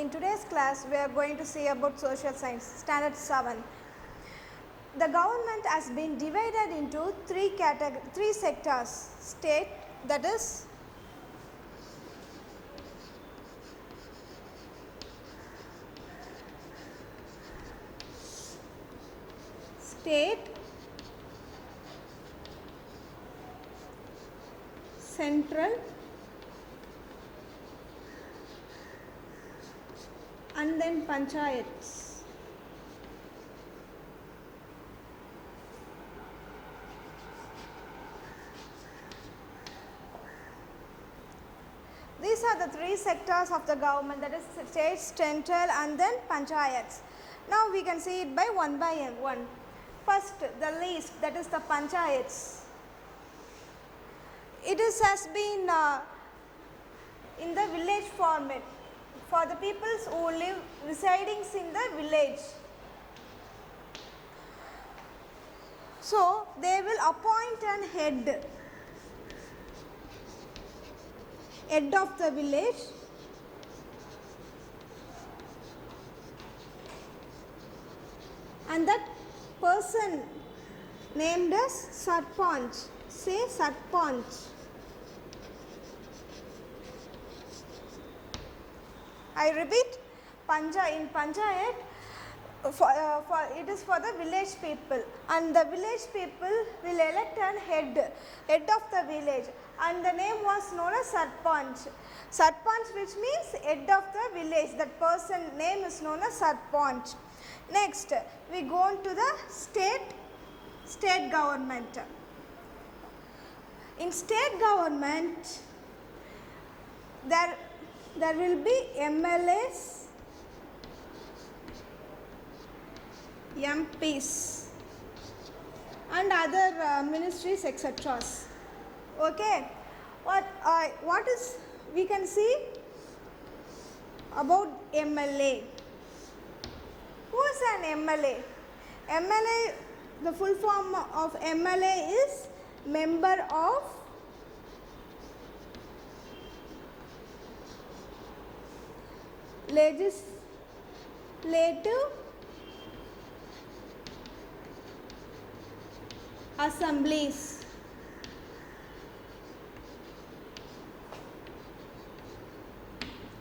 In today's class, we are going to see about social science, standard 7. The government has been divided into three sectors. State, that is state, central, and then panchayats. These are the three sectors of the government, that is state, central, and then panchayats. Now we can see it by one. First, the least, that is the panchayats. It has been in the village format for the peoples who live residing in the village. So they will appoint an head of the village, and that person named as Sarpanch. Say Sarpanch. I repeat, in Panchayat, it is for the village people, and the village people will elect an head of the village, and the name was known as Sarpanch. Sarpanch, which means head of the village. That person name is known as Sarpanch. Next, we go on to the state government. In state government, there will be MLAs, MPs, and other ministries, etc. Okay, what is we can see about MLA? Who is an MLA? MLA, the full form of MLA is Member of Legislative Assemblies.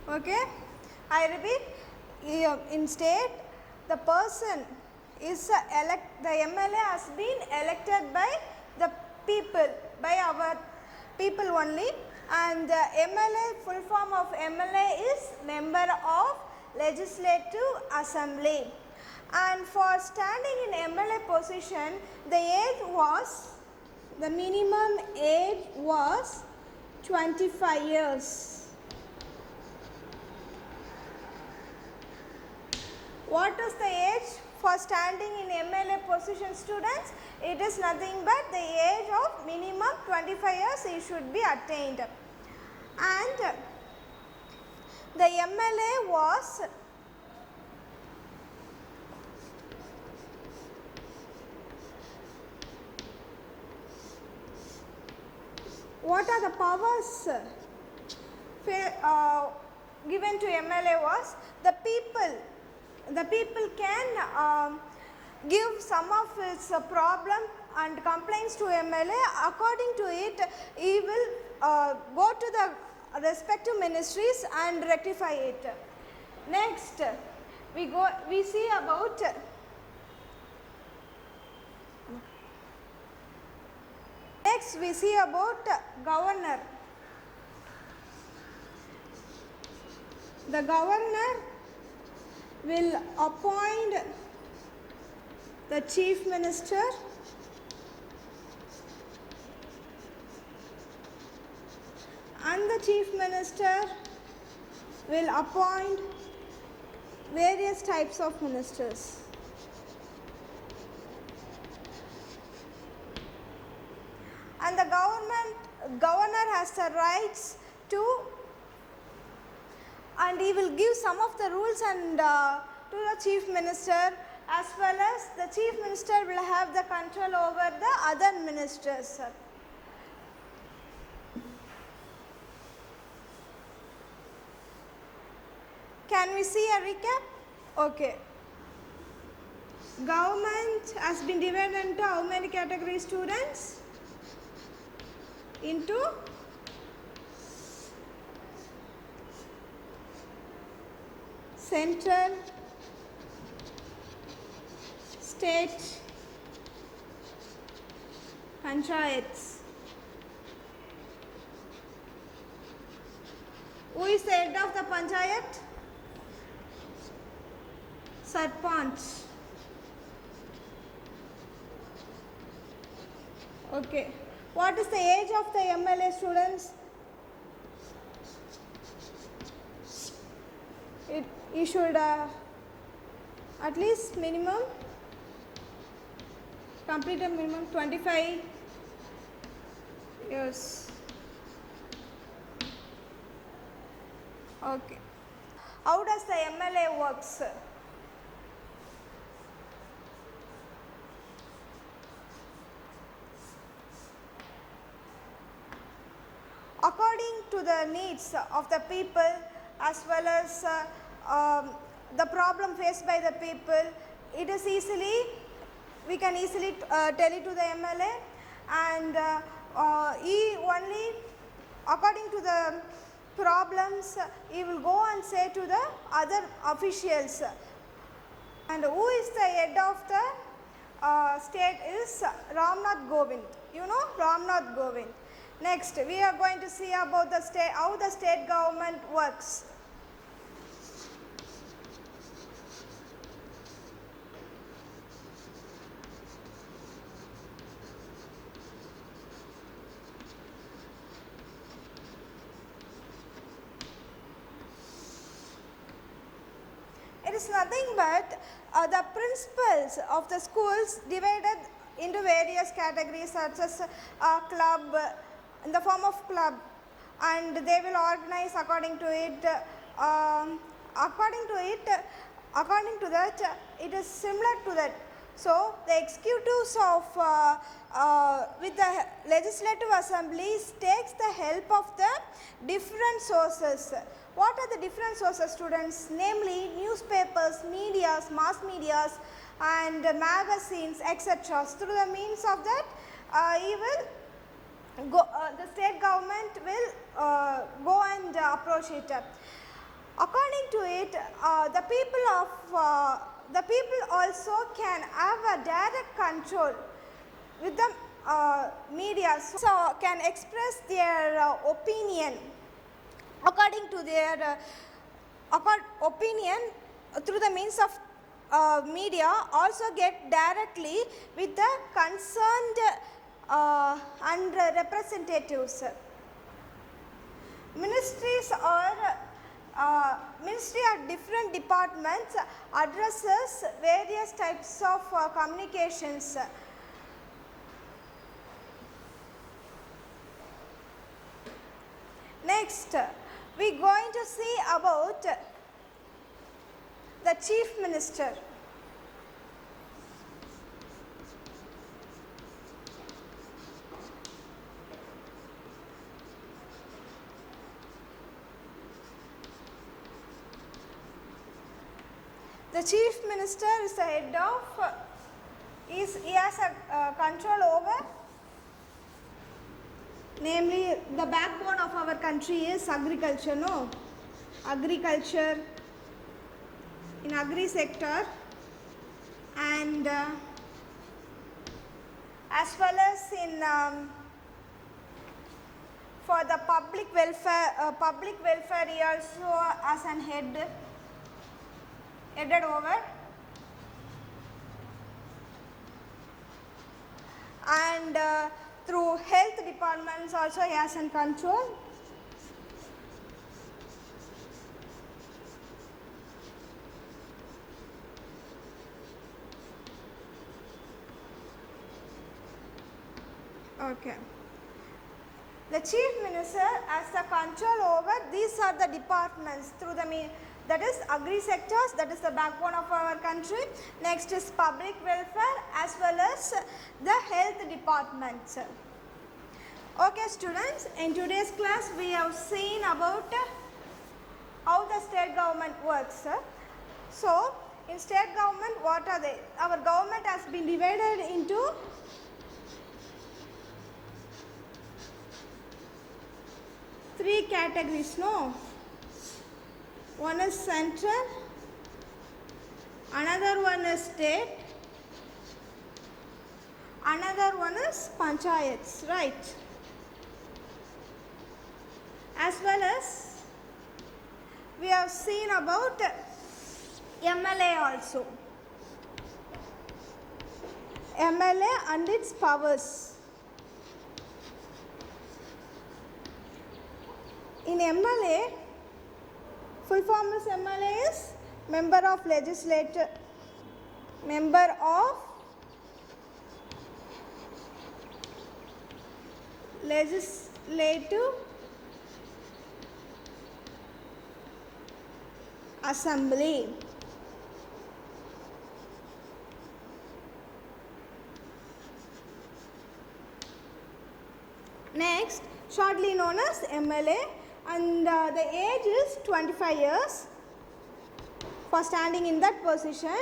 Okay, I repeat, in state the person is the MLA has been elected by the people, by our people only, and the MLA, full form of MLA is Member of Legislative Assembly. And for standing in MLA position, the minimum age was 25 years. What is the age for standing in MLA position, students? It is nothing but the age of minimum 25 years it should be attained. And the MLA was what are the powers given to MLA was the people can give some of its problem and complaints to MLA. According to it, he will go to the respective ministries and rectify it. Next, we see about governor. The governor will appoint the chief minister and the chief minister will appoint various types of ministers. And the governor has the rights to, and he will give some of the rules and to the chief minister, as well as the chief minister will have the control over the other ministers. Can Can we see a recap? Okay. Government has been divided into how many categories, students? Into central, state, panchayats. Who is the head of the panchayat? Sarpanch. Okay. What is the age of the MLA, students? You should at least minimum complete a minimum 25 years. Okay. How does the MLA works? According to the needs of the people as well as the problem faced by the people, it is we can easily tell it to the MLA, and he only according to the problems he will go and say to the other officials. And who is the head of the state is Ramnath Govind. You know Ramnath Govind. Next, we are going to see about the state, how the state government works. It is nothing but the principals of the schools divided into various categories such as club, in the form of club, and they will organize according to it. According to that, it is similar to that. So the executives of with the legislative assemblies takes the help of the different sources. What are the different sources, students? Namely newspapers, medias, mass medias, and magazines, etc. Through the means of that, he will go, the state government will go and approach it. According to it, the people also can have a direct control with the media, so can express their opinion according to their opinion through the means of media, also get directly with the concerned and representatives. Ministries or ministry or different departments addresses various types of communications. Next, we are going to see about the chief minister. The chief minister is the head of, he has a control over, namely the backbone of our country is agriculture, no? Agriculture, in agri sector, and as well as in for the public welfare he also as an headed over, and through health departments also he has in control. Okay. The chief minister has the control over these are the departments through the that is agri sectors, that is the backbone of our country. Next is public welfare as well as the health departments. Okay students, in today's class we have seen about how the state government works. So, in state government, what are they? Our government has been divided into three categories, no? One is central, another one is state, another one is panchayats, right? As well as we have seen about MLA also. MLA and its powers. In MLA, full form is MLA is member of legislative assembly. Next, shortly known as MLA, and the age is 25 years for standing in that position,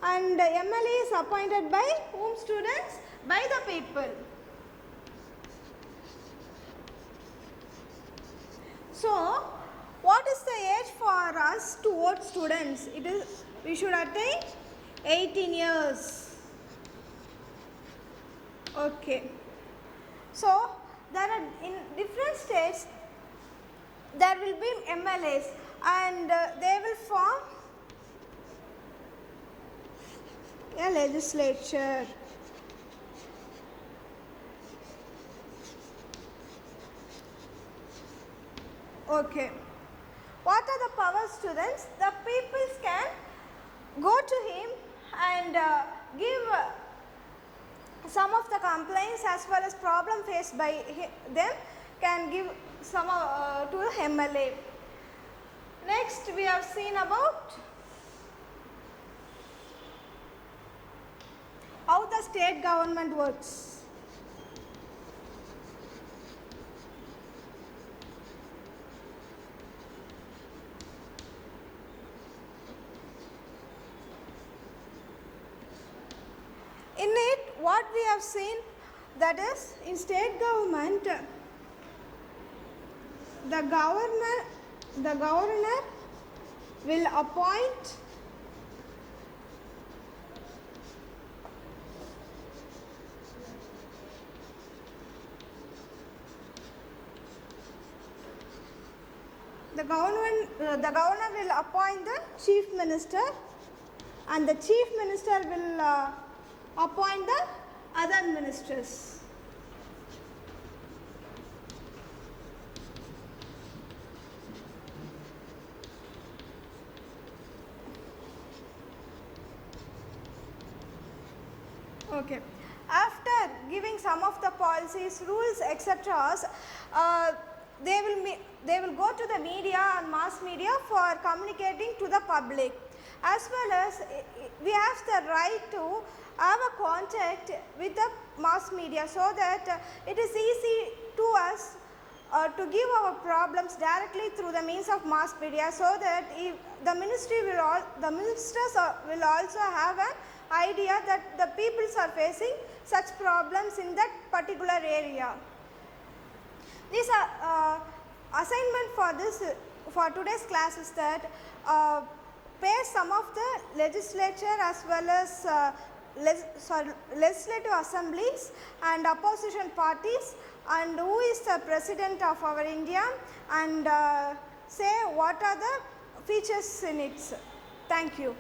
and MLA is appointed by whom, students? By the people. So, what is the age for us to vote, students? It is, we should attain 18 years. Okay. So, there are in different states there will be MLAs, and they will form a legislature. Okay. What are the powers, students? The peoples can go to him and give some of the complaints as well as problem faced by them, can give some to the MLA. Next, we have seen about how the state government works. In it, what we have seen, that is, in state government, the governor will appoint the governor will appoint the chief minister, and the chief minister will appoint the other ministers. Okay. After giving some of the policies, rules, etc., they will go to the media and mass media for communicating to the public. As well as we have the right to have a contact with the mass media, so that it is easy to us to give our problems directly through the means of mass media, so that if the ministers will also have an idea that the peoples are facing such problems in that particular area. This assignment for today's class is that pair some of the legislature as well as legislative assemblies and opposition parties, and who is the president of our India, and say what are the features in it. Thank you.